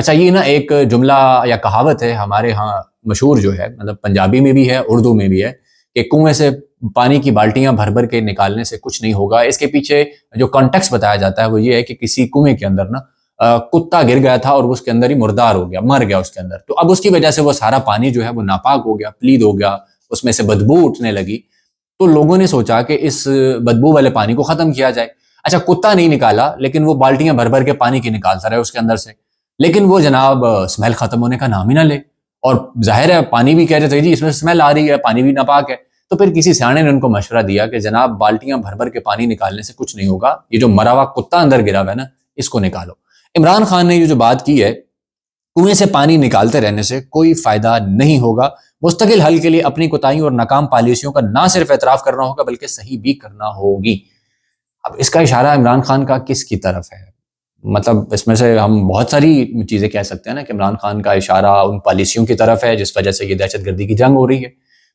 اچھا یہ نا ایک جملہ یا کہاوت ہے ہمارے ہاں مشہور جو ہے، مطلب پنجابی میں بھی ہے، اردو میں بھی ہے، کہ کنویں سے پانی کی بالٹیاں بھر بھر کے نکالنے سے کچھ نہیں ہوگا۔ اس کے پیچھے جو کانٹیکس بتایا جاتا ہے وہ یہ ہے کہ کسی کنویں کے اندر نا کتا گر گیا تھا اور وہ اس کے اندر ہی مردار ہو گیا، مر گیا اس کے اندر، تو اب اس کی وجہ سے وہ سارا پانی جو ہے وہ ناپاک ہو گیا، پلید ہو گیا، اس میں سے بدبو اٹھنے لگی۔ تو لوگوں نے سوچا کہ اس بدبو والے پانی کو ختم کیا جائے۔ اچھا کتا نہیں نکالا، لیکن وہ بالٹیاں بھر بھر کے پانی کی نکالتا رہے اس کے اندر سے، لیکن وہ جناب اسمیل ختم ہونے کا نام ہی نہ لے، اور ظاہر ہے پانی بھی کہہ رہے تھے جی اس میں اسمیل آ رہی ہے، پانی بھی ناپاک ہے۔ تو پھر کسی سیانے نے ان کو مشورہ دیا کہ جناب بالٹیاں بھر بھر کے پانی نکالنے سے کچھ نہیں ہوگا، یہ جو مرا ہوا کتا اندر گرا ہوا ہے نا اس کو نکالو۔ عمران خان نے یہ جو بات کی ہے، کنویں سے پانی نکالتے رہنے سے کوئی فائدہ نہیں ہوگا، مستقل حل کے لیے اپنی کوتاہیوں اور ناکام پالیسیوں کا نہ صرف اعتراف کرنا ہوگا بلکہ صحیح بھی کرنا ہوگی۔ اب اس کا اشارہ عمران خان کا کس کی طرف ہے؟ مطلب اس میں سے ہم بہت ساری چیزیں کہہ سکتے ہیں نا کہ عمران خان کا اشارہ ان پالیسیوں کی طرف ہے جس وجہ سے یہ دہشت گردی کی جنگ ہو رہی ہے۔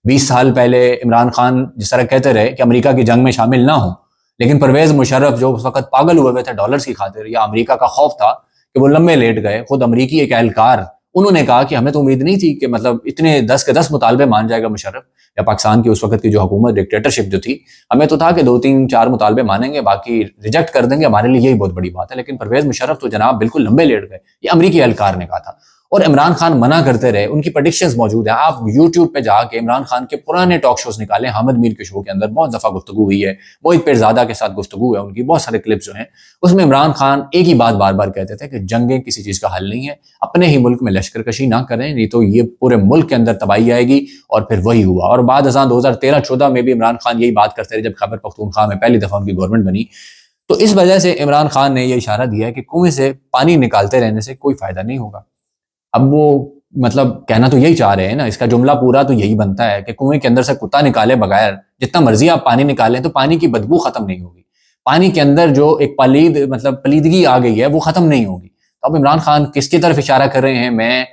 20 سال پہلے عمران خان جس طرح کہتے رہے کہ امریکہ کی جنگ میں شامل نہ ہوں، لیکن پرویز مشرف جو اس وقت پاگل ہوئے تھے ڈالرز کی خاطر، یا امریکہ کا خوف تھا کہ وہ لمبے لیٹ گئے، خود امریکی ایک اہلکار انہوں نے کہا کہ ہمیں تو امید نہیں تھی کہ مطلب اتنے 10 کے 10 مطالبے مان جائے گا مشرف، یا پاکستان کی اس وقت کی جو حکومت ڈکٹیٹرشپ جو تھی، ہمیں تو تھا کہ 2 3 4 مطالبے مانیں گے باقی ریجیکٹ کر دیں گے، ہمارے لیے یہی بہت بڑی بات ہے۔ لیکن پرویز مشرف تو جناب بالکل لمبے لیٹ گئے، یہ امریکی اہلکار نے کہا تھا، اور عمران خان منع کرتے رہے، ان کی پریڈکشنز موجود ہیں، آپ یوٹیوب پہ جا کے عمران خان کے پرانے ٹاک شوز نکالیں، حامد میر کے شو کے اندر بہت دفعہ گفتگو ہوئی ہے، موہت پیرزادہ کے ساتھ گفتگو ہے ان کی، بہت سارے کلپس جو ہیں اس میں عمران خان ایک ہی بات بار بار کہتے تھے کہ جنگیں کسی چیز کا حل نہیں ہے، اپنے ہی ملک میں لشکر کشی نہ کریں نہیں تو یہ پورے ملک کے اندر تباہی آئے گی، اور پھر وہی ہوا۔ اور بعد ازاں 2013-14 میں بھی عمران خان یہی بات کرتے رہے جب خیبر پختونخوا میں پہلی دفعہ ان کی گورنمنٹ بنی۔ تو اس وجہ سے عمران خان نے یہ اشارہ دیا ہے کہ کنویں سے پانی نکالتے رہنے سے کوئی فائدہ نہیں ہوگا۔ اب وہ مطلب کہنا تو یہی چاہ رہے ہیں نا، اس کا جملہ پورا تو یہی بنتا ہے کہ کنویں کے اندر سے کتا نکالے بغیر جتنا مرضی آپ پانی نکالیں تو پانی کی بدبو ختم نہیں ہوگی، پانی کے اندر جو ایک پلیدگی آ گئی ہے وہ ختم نہیں ہوگی۔ تو اب عمران خان کس کی طرف اشارہ کر رہے ہیں، میں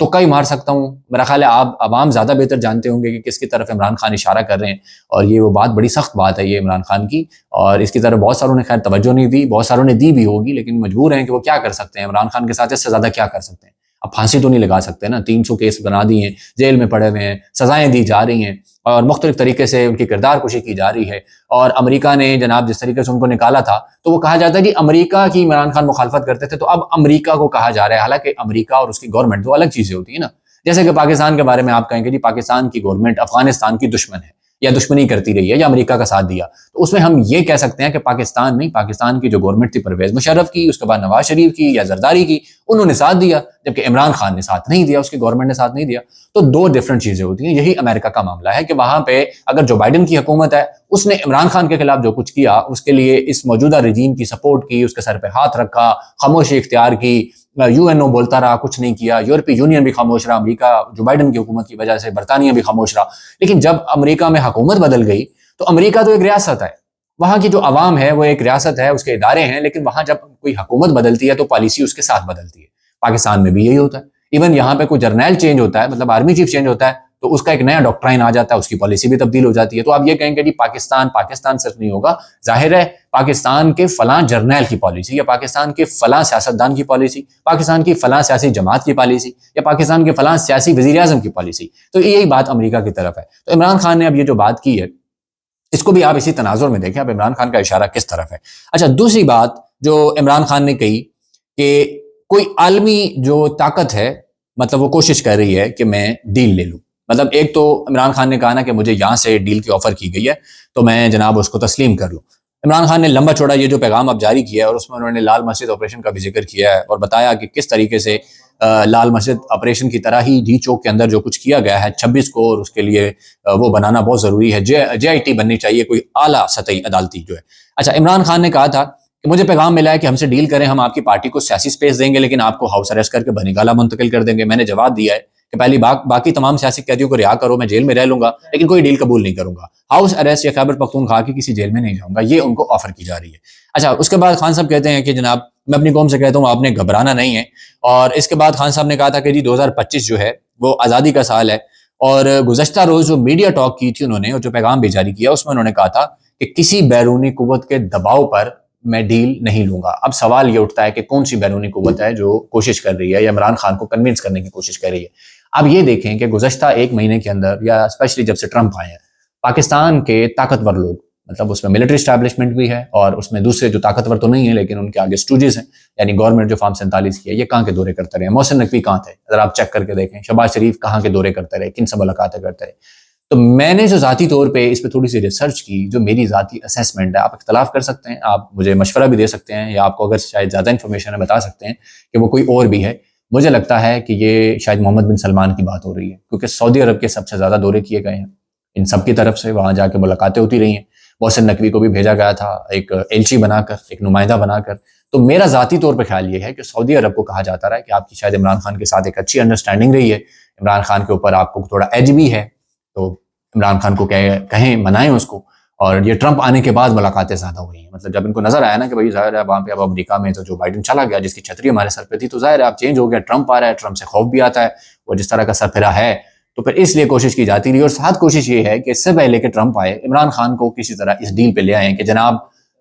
تکا ہی مار سکتا ہوں، میرا خیال ہے آپ عوام زیادہ بہتر جانتے ہوں گے کہ کس کی طرف عمران خان اشارہ کر رہے ہیں، اور یہ وہ بات بڑی سخت بات ہے یہ عمران خان کی، اور اس کی طرف بہت ساروں نے خیر توجہ نہیں دی، بہت ساروں نے دی بھی ہوگی، لیکن مجبور ہیں کہ وہ کیا کر سکتے ہیں، عمران خان کے ساتھ اس سے زیادہ کیا کر سکتے ہیں؟ اب پھانسی تو نہیں لگا سکتے نا، 300 کیس بنا دی ہیں، جیل میں پڑے ہوئے ہیں، سزائیں دی جا رہی ہیں، اور مختلف طریقے سے ان کی کردار کشی کی جا رہی ہے، اور امریکہ نے جناب جس طریقے سے ان کو نکالا تھا تو وہ کہا جاتا ہے کہ امریکہ کی عمران خان مخالفت کرتے تھے، تو اب امریکہ کو کہا جا رہا ہے، حالانکہ امریکہ اور اس کی گورنمنٹ دو الگ چیزیں ہوتی ہیں نا۔ جیسے کہ پاکستان کے بارے میں آپ کہیں کہ جی پاکستان کی گورنمنٹ افغانستان کی دشمن ہے یا دشمنی کرتی رہی ہے یا امریکہ کا ساتھ دیا، تو اس میں ہم یہ کہہ سکتے ہیں کہ پاکستان نہیں، پاکستان کی جو گورنمنٹ تھی پرویز مشرف کی، اس کے بعد نواز شریف کی یا زرداری کی، انہوں نے ساتھ دیا، جبکہ عمران خان نے ساتھ نہیں دیا، اس کی گورنمنٹ نے ساتھ نہیں دیا۔ تو دو ڈیفرنٹ چیزیں ہوتی ہیں، یہی امریکہ کا معاملہ ہے کہ وہاں پہ اگر جو بائیڈن کی حکومت ہے اس نے عمران خان کے خلاف جو کچھ کیا اس کے لیے اس موجودہ رجیم کی سپورٹ کی، اس کے سر پہ ہاتھ رکھا، خاموشی اختیار کی، یو این او بولتا رہا، کچھ نہیں کیا، یورپی یونین بھی خاموش رہا، امریکہ جو بائیڈن کی حکومت کی وجہ سے برطانیہ بھی خاموش رہا، لیکن جب امریکہ میں حکومت بدل گئی تو امریکہ تو ایک ریاست ہے، وہاں کی جو عوام ہے وہ ایک ریاست ہے، اس کے ادارے ہیں، لیکن وہاں جب کوئی حکومت بدلتی ہے تو پالیسی اس کے ساتھ بدلتی ہے۔ پاکستان میں بھی یہی ہوتا ہے، ایون یہاں پہ کوئی جرنیل چینج ہوتا ہے، مطلب آرمی چیف چینج ہوتا ہے تو اس کا ایک نیا ڈاکٹرائن آ جاتا ہے، اس کی پالیسی بھی تبدیل ہو جاتی ہے۔ تو آپ یہ کہیں کہ جی پاکستان صرف نہیں ہوگا، ظاہر ہے پاکستان کے فلاں جرنیل کی پالیسی یا پاکستان کے فلاں سیاستدان کی پالیسی، پاکستان کی فلاں سیاسی جماعت کی پالیسی یا پاکستان کے فلاں سیاسی وزیر اعظم کی پالیسی، تو یہی بات امریکہ کی طرف ہے۔ تو عمران خان نے اب یہ جو بات کی ہے اس کو بھی آپ اسی تناظر میں دیکھیں، اب عمران خان کا اشارہ کس طرف ہے۔ اچھا دوسری بات جو عمران خان نے کہی کہ کوئی عالمی جو طاقت ہے مطلب وہ کوشش کر رہی ہے کہ میں ڈیل لے لوں، مطلب ایک تو عمران خان نے کہا نا کہ مجھے یہاں سے ڈیل کی آفر کی گئی ہے تو میں جناب اس کو تسلیم کر لوں۔ عمران خان نے لمبا چوڑا یہ جو پیغام اب جاری کیا ہے اور اس میں انہوں نے لال مسجد آپریشن کا بھی ذکر کیا ہے اور بتایا کہ کس طریقے سے لال مسجد آپریشن کی طرح ہی ڈی چوک کے اندر جو کچھ کیا گیا ہے 26 کو، اور اس کے لیے وہ بنانا بہت ضروری ہے، جے آئی ٹی بننی چاہیے، کوئی اعلیٰ سطحی عدالتی جو ہے۔ اچھا عمران خان نے کہا تھا کہ مجھے پیغام ملا ہے کہ ہم سے ڈیل کریں، ہم آپ کی پارٹی کو سیاسی سپیس دیں گے لیکن آپ کو ہاؤس اریسٹ کر کے بنگالہ منتقل کر دیں گے۔ میں نے جواب دیا ہے کہ پہلی باقی تمام سیاسی قیدیوں کو رہا کرو، میں جیل میں رہ لوں گا لیکن کوئی ڈیل قبول نہیں کروں گا، ہاؤس اریسٹ یا خیبر پختونخوا کی کسی جیل میں نہیں جاؤں گا، یہ ان کو آفر کی جا رہی ہے۔ اچھا اس کے بعد خان صاحب کہتے ہیں کہ جناب میں اپنی قوم سے کہتا ہوں آپ نے گھبرانا نہیں ہے، اور اس کے بعد خان صاحب نے کہا تھا کہ جی 2025 جو ہے وہ آزادی کا سال ہے، اور گزشتہ روز جو میڈیا ٹاک کی تھی انہوں نے اور جو پیغام بھی جاری کیا اس میں انہوں نے کہا تھا کہ کسی بیرونی قوت کے دباؤ پر میں ڈیل نہیں لوں گا۔ اب سوال یہ اٹھتا ہے کہ کون سی بیرونی قوت ہے جو کوشش کر رہی ہے یا عمران خان کو کنونس کرنے کی کوشش کر رہی ہے۔ اب یہ دیکھیں کہ گزشتہ ایک مہینے کے اندر یا اسپیشلی جب سے ٹرمپ آئے ہیں، پاکستان کے طاقتور لوگ، مطلب اس میں ملٹری اسٹیبلشمنٹ بھی ہے اور اس میں دوسرے جو طاقتور تو نہیں ہیں لیکن ان کے آگے اسٹوجز ہیں، یعنی گورنمنٹ جو فارم 47 کی ہے، یہ کہاں کے دورے کرتے رہے ہیں؟ محسن نقوی کہاں تھے؟ اگر آپ چیک کر کے دیکھیں شہباز شریف کہاں کے دورے کرتے رہے، کن سے ملاقاتیں کرتے رہے؟ تو میں نے جو ذاتی طور پہ اس پہ تھوڑی سی ریسرچ کی، جو میری ذاتی اسیسمنٹ ہے، آپ اختلاف کر سکتے ہیں، آپ مجھے مشورہ بھی دے سکتے ہیں، یا آپ کو اگر شاید زیادہ انفارمیشن ہے بتا سکتے ہیں کہ وہ کوئی اور بھی ہے۔ مجھے لگتا ہے کہ یہ شاید محمد بن سلمان کی بات ہو رہی ہے، کیونکہ سعودی عرب کے سب سے زیادہ دورے کیے گئے ہیں ان سب کی طرف سے، وہاں جا کے ملاقاتیں ہوتی رہی ہیں۔ محسن نقوی کو بھی بھیجا گیا تھا ایک ایلچی بنا کر، ایک نمائندہ بنا کر۔ تو میرا ذاتی طور پہ خیال یہ ہے کہ سعودی عرب کو کہا جاتا رہا ہے کہ آپ کی شاید عمران خان کے ساتھ ایک اچھی انڈرسٹینڈنگ رہی ہے، عمران خان کے اوپر آپ کو تھوڑا ایج بھی ہے، تو عمران خان کو کہیں منائیں اس کو۔ اور یہ ٹرمپ آنے کے بعد ملاقاتیں زیادہ ہوئی ہیں، مطلب جب ان کو نظر آیا نا کہ بھائی ظاہر ہے وہاں پہ اب امریکہ میں تو جو بائیڈن چلا گیا جس کی چھتری ہمارے سر پہ تھی، تو ظاہر ہے اب چینج ہو گیا، ٹرمپ آ رہا ہے، ٹرمپ سے خوف بھی آتا ہے، وہ جس طرح کا سرفراہ ہے، تو پھر اس لیے کوشش کی جاتی رہی۔ اور ساتھ کوشش یہ ہے کہ اس سے پہلے کہ ٹرمپ آئے، عمران خان کو کسی طرح اس ڈیل پہ لے آئیں کہ جناب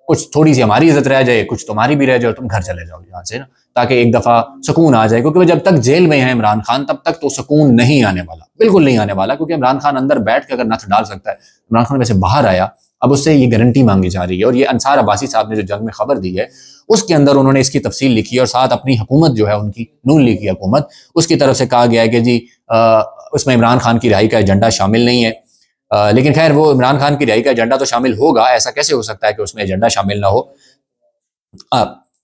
کچھ تھوڑی سی ہماری عزت رہ جائے، کچھ تمہاری بھی رہ جائے، تم گھر چلے جاؤ یہاں سے نا، تاکہ ایک دفعہ سکون آ جائے، کیونکہ وہ جب تک جیل میں ہیں عمران خان تب تک تو سکون نہیں آنے والا، بالکل نہیں آنے والا، کیونکہ عمران خان اندر بیٹھ کے اگر نتھ ڈال سکتا ہے، عمران خان ویسے باہر آیا، اب اس سے یہ گارنٹی مانگی جا رہی ہے۔ اور یہ انصار عباسی صاحب نے جو جنگ میں خبر دی ہے اس کے اندر انہوں نے اس کی تفصیل لکھی ہے، اور ساتھ اپنی حکومت جو ہے ان کی نون لیگ کی حکومت، اس کی طرف سے کہا گیا ہے کہ جی اس میں عمران خان کی رہائی کا ایجنڈا شامل نہیں ہے۔ لیکن خیر وہ عمران خان کی رہائی کا ایجنڈا تو شامل ہوگا، ایسا کیسے ہو سکتا ہے کہ اس میں ایجنڈا شامل نہ ہو؟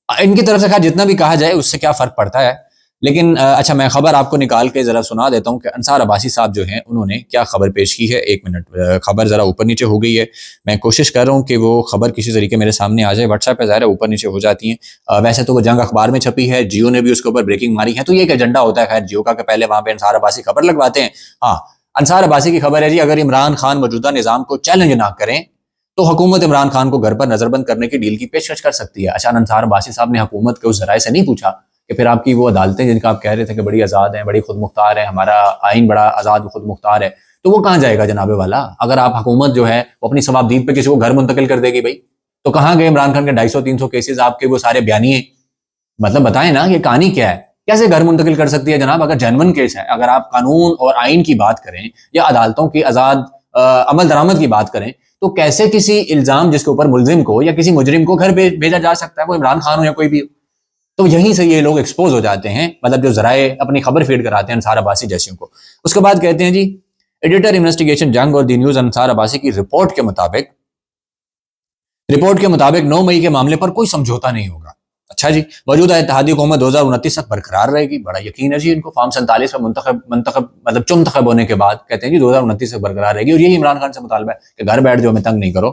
ان کی طرف سے خیر جتنا بھی کہا جائے اس سے کیا فرق پڑتا ہے، لیکن اچھا میں خبر آپ کو نکال کے ذرا سنا دیتا ہوں کہ انصار عباسی صاحب جو ہیں انہوں نے کیا خبر پیش کی ہے۔ ایک منٹ، خبر ذرا اوپر نیچے ہو گئی ہے، میں کوشش کر رہا ہوں کہ وہ خبر کسی طریقے میرے سامنے آ جائے، واٹس ایپ پہ ظاہر ہے اوپر نیچے ہو جاتی ہیں، ویسے تو وہ جنگ اخبار میں چھپی ہے، جیو نے بھی اس کے اوپر بریکنگ ماری ہے، تو یہ ایک ایجنڈا ہوتا ہے خیر جیو کا کہ پہلے وہاں پہ انصار عباسی خبر لگواتے ہیں۔ ہاں انصار عباسی کی خبر ہے جی، اگر عمران خان موجودہ نظام کو چیلنج نہ کریں تو حکومت عمران خان کو گھر پر نظر بند کرنے کی ڈیل کی پیشکش کر سکتی ہے۔ اچھا انصار عباسی صاحب نے حکومت کے اس ذرائع سے نہیں پوچھا کہ پھر آپ کی وہ عدالتیں جن کا آپ کہہ رہے تھے کہ بڑی آزاد ہیں، بڑی خود مختار ہیں، ہمارا آئین بڑا آزاد و خود مختار ہے، تو وہ کہاں جائے گا جناب والا؟ اگر آپ حکومت جو ہے وہ اپنی ثوابدید پہ کسی کو گھر منتقل کر دے گی بھائی، تو کہاں گئے عمران خان کے 250-300 کیسز آپ کے وہ سارے بیانیے؟ مطلب بتائیں نا یہ کہانی کیا ہے، کیسے گھر منتقل کر سکتی ہے جناب اگر جینون کیس ہے؟ اگر آپ قانون اور آئین کی بات کریں یا عدالتوں کی آزاد عمل درآمد کی بات کریں تو کیسے کسی الزام جس کے اوپر ملزم کو یا کسی مجرم کو گھر بھیجا جا سکتا ہے، وہ عمران خان ہو یا کوئی بھی ہو؟ تو یہیں سے یہ لوگ ایکسپوز ہو جاتے ہیں، مطلب جو ذرائع اپنی خبر فیڈ کراتے ہیں انصار عباسی جیسوں کو۔ اس کے بعد کہتے ہیں جی ایڈیٹر انویسٹیگیشن جنگ اور دی نیوز انصار عباسی کی رپورٹ کے مطابق 9 مئی کے معاملے پر کوئی سمجھوتا نہیں ہوگا۔ اچھا جی، موجودہ اتحادی حکومت 2029 تک برقرار رہے گی، بڑا یقین ہے جی ان کو، فارم 47 کا منتخب ہونے کے بعد کہتے ہیں جی 2029 تک برقرار رہے گی، اور یہی عمران خان سے مطالبہ ہے کہ گھر بیٹھ جاؤ، ہمیں تنگ نہیں کرو۔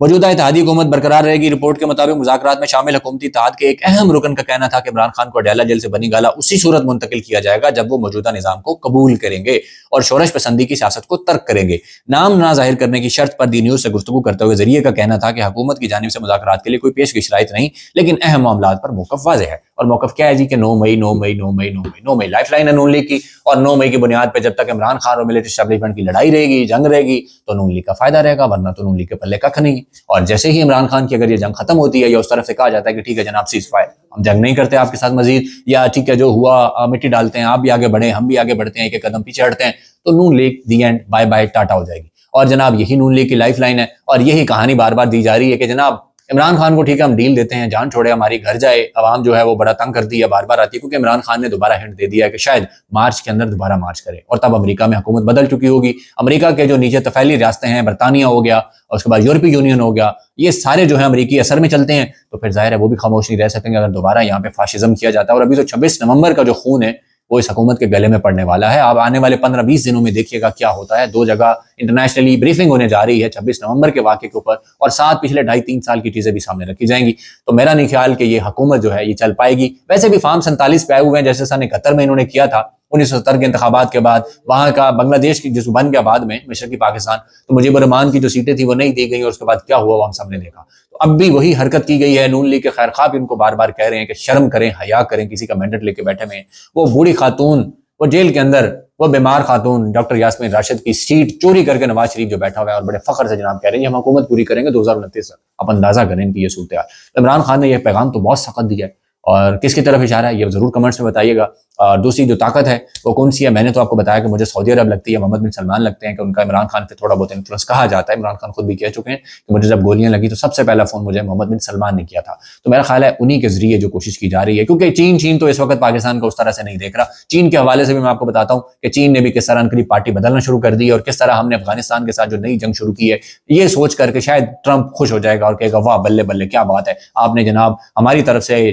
موجودہ اتحادی حکومت برقرار رہے گی۔ رپورٹ کے مطابق مذاکرات میں شامل حکومتی اتحاد کے ایک اہم رکن کا کہنا تھا کہ عمران خان کو اڈیالہ جیل سے بنی گالہ اسی صورت منتقل کیا جائے گا جب وہ موجودہ نظام کو قبول کریں گے اور شورش پسندی کی سیاست کو ترک کریں گے۔ نام نہ ظاہر کرنے کی شرط پر دی نیوز سے گفتگو کرتے ہوئے ذریعے کا کہنا تھا کہ حکومت کی جانب سے مذاکرات کے لیے کوئی پیش کی شرائط نہیں، لیکن اہم معاملات پر موقف واضح ہے۔ اور موقف کیا ہے جی کہ 9 مئی لائف لائن ہے نون لیگ کی، اور 9 مئی کی بنیاد پہ جب تک عمران خان اور ملٹری اسٹیبلشمنٹ کی لڑائی رہے گی، جنگ رہے گی، تو نون لیگ کا فائدہ رہے گا، ورنہ تو نون لیگ کے پلے ککھ نہیں۔ اور جیسے ہی عمران خان کی اگر یہ جنگ ختم ہوتی ہے یا اس طرف سے کہا جاتا ہے کہ ٹھیک ہے جناب سیز فائر، ہم جنگ نہیں کرتے آپ کے ساتھ مزید، یا ٹھیک ہے جو ہوا مٹی ڈالتے ہیں، آپ بھی آگے بڑھیں ہم بھی آگے بڑھتے ہیں، ایک ایک قدم پیچھے ہٹتے ہیں، تو Noon league the end bye bye tata ہو جائے گی۔ اور جناب یہی نون لیگ کی لائف لائن ہے، اور یہی کہانی بار بار دی جا رہی ہے کہ جناب عمران خان کو ٹھیک ہے ہم ڈیل دیتے ہیں، جان چھوڑے ہماری، گھر جائے، عوام جو ہے وہ بڑا تنگ کرتی ہے، بار بار آتی ہے، کیونکہ عمران خان نے دوبارہ ہنٹ دے دیا ہے کہ شاید مارچ کے اندر دوبارہ مارچ کرے، اور تب امریکہ میں حکومت بدل چکی ہوگی، امریکہ کے جو نیچے تفیلی ریاستیں ہیں، برطانیہ ہو گیا اور اس کے بعد یورپی یونین ہو گیا، یہ سارے جو ہیں امریکی اثر میں چلتے ہیں، تو پھر ظاہر ہے وہ بھی خاموش نہیں رہ سکیں گے اگر دوبارہ یہاں پہ فاشزم کیا جاتا ہے۔ اور ابھی تو 26 نومبر کا جو خون ہے وہ اس حکومت کے گلے میں پڑنے والا ہے۔ آپ آنے والے 15-20 دنوں میں دیکھیے گا کیا ہوتا ہے، 2 جگہ انٹرنیشنلی بریفنگ ہونے جا رہی ہے 26 نومبر کے واقعے کے اوپر، اور ساتھ پچھلے 2.5-3 سال کی چیزیں بھی سامنے رکھی جائیں گی۔ تو میرا نہیں خیال کہ یہ حکومت جو ہے یہ چل پائے گی۔ ویسے بھی فارم 47 پہ آئے ہوئے ہیں، جیسے سن 71 میں انہوں نے کیا تھا، 1970 کے انتخابات کے بعد وہاں کا بنگلہ دیش کی جس بن گیا بعد میں مشرقی پاکستان، تو مجیب الرحمان کی جو سیٹیں تھیں وہ نہیں دی گئیں، اور اس کے بعد کیا ہوا وہ ہم سب نے دیکھا۔ تو اب بھی وہی حرکت کی گئی ہے، نون لیگ کے خیر خواہ بھی ان کو بار بار کہہ رہے ہیں کہ شرم کریں، حیا کریں، کسی کا مینڈیٹ لے کے بیٹھے ہوئے ہیں۔ وہ بوڑھی خاتون وہ جیل کے اندر وہ بیمار خاتون ڈاکٹر یاسمین راشد کی سیٹ چوری کر کے نواز شریف جو بیٹھا ہوا ہے اور بڑے فخر سے جناب کہہ رہے ہیں ہم حکومت پوری کریں گے 2029 تک. آپ اندازہ کریں ان کی یہ صورتحال. عمران خان نے یہ پیغام تو بہت سخت دیا ہے اور کس کی طرف اشارہ ہے یہ ضرور کمنٹس میں بتائیے گا. اور دوسری جو طاقت ہے وہ کون سی ہے؟ میں نے تو آپ کو بتایا کہ مجھے سعودی عرب لگتی ہے, محمد بن سلمان لگتے ہیں کہ ان کا عمران خان پہ تھوڑا بہت انفلوئنس کہا جاتا ہے. عمران خان خود بھی کہہ چکے ہیں کہ مجھے جب گولیاں لگی تو سب سے پہلا فون مجھے محمد بن سلمان نے کیا تھا. تو میرا خیال ہے انہی کے ذریعے جو کوشش کی جا رہی ہے, کیونکہ چین تو اس وقت پاکستان کو اس طرح سے نہیں دیکھ رہا. چین کے حوالے سے بھی میں آپ کو بتاتا ہوں کہ چین نے بھی کس طرح ان کی پارٹی بدلنا شروع کر دی اور کس طرح ہم نے افغانستان کے ساتھ جو نئی جنگ شروع کی ہے یہ سوچ کر کہ شاید ٹرمپ خوش ہو جائے گا اور کہے گا واہ بلے بلے کیا بات ہے, آپ نے جناب ہماری طرف سے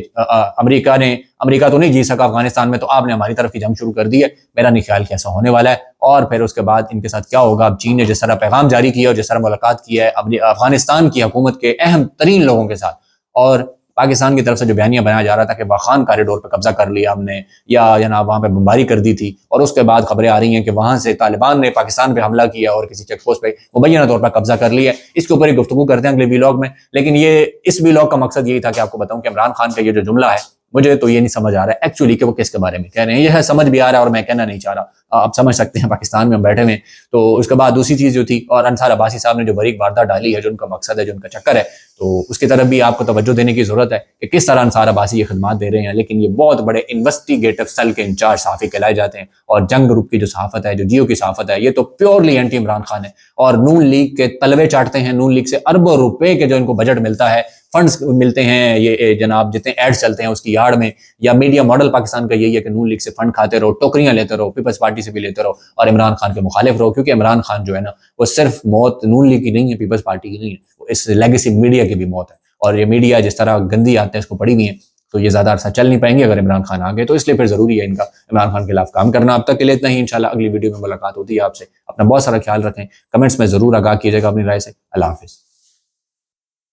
امریکہ تو نہیں جیت سکا افغانستان میں, تو آپ نے ہماری طرف کی جنگ شروع کر دی ہے. میرا نہیں خیال کہ ایسا ہونے والا ہے. اور پھر اس کے بعد ان کے ساتھ کیا ہوگا؟ اب چین نے جس طرح پیغام جاری کیا اور جس طرح ملاقات کی ہے افغانستان کی حکومت کے اہم ترین لوگوں کے ساتھ, اور پاکستان کی طرف سے جو بیانیہ بنایا جا رہا تھا کہ واخان کاریڈور پہ قبضہ کر لیا ہم نے یا جناب وہاں پہ بمباری کر دی تھی, اور اس کے بعد خبریں آ رہی ہیں کہ وہاں سے طالبان نے پاکستان پہ حملہ کیا اور کسی چیک پوسٹ پہ مبینہ طور پر قبضہ کر لیا. اس کے اوپر ہی گفتگو کرتے ہیں اگلے ویلاگ میں. لیکن یہ اس ویلاگ کا مقصد یہی تھا کہ آپ کو بتاؤں کہ عمران خان کا یہ جو جملہ ہے مجھے تو یہ نہیں سمجھ آ رہا ہے ایکچولی کہ وہ کس کے بارے میں کہہ رہے ہیں. یہ ہے سمجھ بھی آ رہا ہے اور میں کہنا نہیں چاہ رہا, آپ سمجھ سکتے ہیں پاکستان میں ہم بیٹھے ہوئے. تو اس کے بعد دوسری چیز جو تھی, اور انصار عباسی صاحب نے جو بریک واردات ڈالی ہے جو ان کا مقصد ہے جو ان کا چکر ہے, تو اس کی طرف بھی آپ کو توجہ دینے کی ضرورت ہے کہ کس طرح انصار عباسی یہ خدمات دے رہے ہیں. لیکن یہ بہت بڑے انویسٹیگیٹو سیل کے انچارج صحافی کہلائے جاتے ہیں, اور جنگ گروپ کی جو صحافت ہے, جو جیو کی صحافت ہے, یہ تو پیورلی اینٹی عمران خان ہے اور نون لیگ کے تلوے چاٹتے ہیں. نون لیگ سے اربوں روپے کے جو ان کو بجٹ ملتا ہے, فنڈز ملتے ہیں, یہ جناب جتنے ایڈز چلتے ہیں اس کی یاڑ میں, یا میڈیا ماڈل پاکستان کا یہی ہے کہ نون لیگ سے فنڈ کھاتے رہو, ٹوکریاں لیتے رہو, پیپلز پارٹی سے بھی لیتے رہو اور عمران خان کے مخالف رہو. کیونکہ عمران خان جو ہے نا وہ صرف موت نون لیگ کی نہیں ہے, پیپلز پارٹی کی نہیں ہے, وہ اس لیگیسی میڈیا کی بھی موت ہے. اور یہ میڈیا جس طرح گندی آتے ہیں اس کو پڑھی ہوئی ہیں, تو یہ زیادہ عرصہ چل نہیں پائیں گے اگر عمران خان آ گئے. تو اس لیے پھر ضروری ہے ان کا عمران خان کے خلاف کام کرنا. اب تک کے لیے اتنا ہی, انشاءاللہ اگلی ویڈیو میں ملاقات ہوتی ہے آپ سے. اپنا بہت سارا خیال رکھیں, کمنٹس میں ضرور آگاہ کیجیے گا اپنی رائے سے. اللہ حافظ.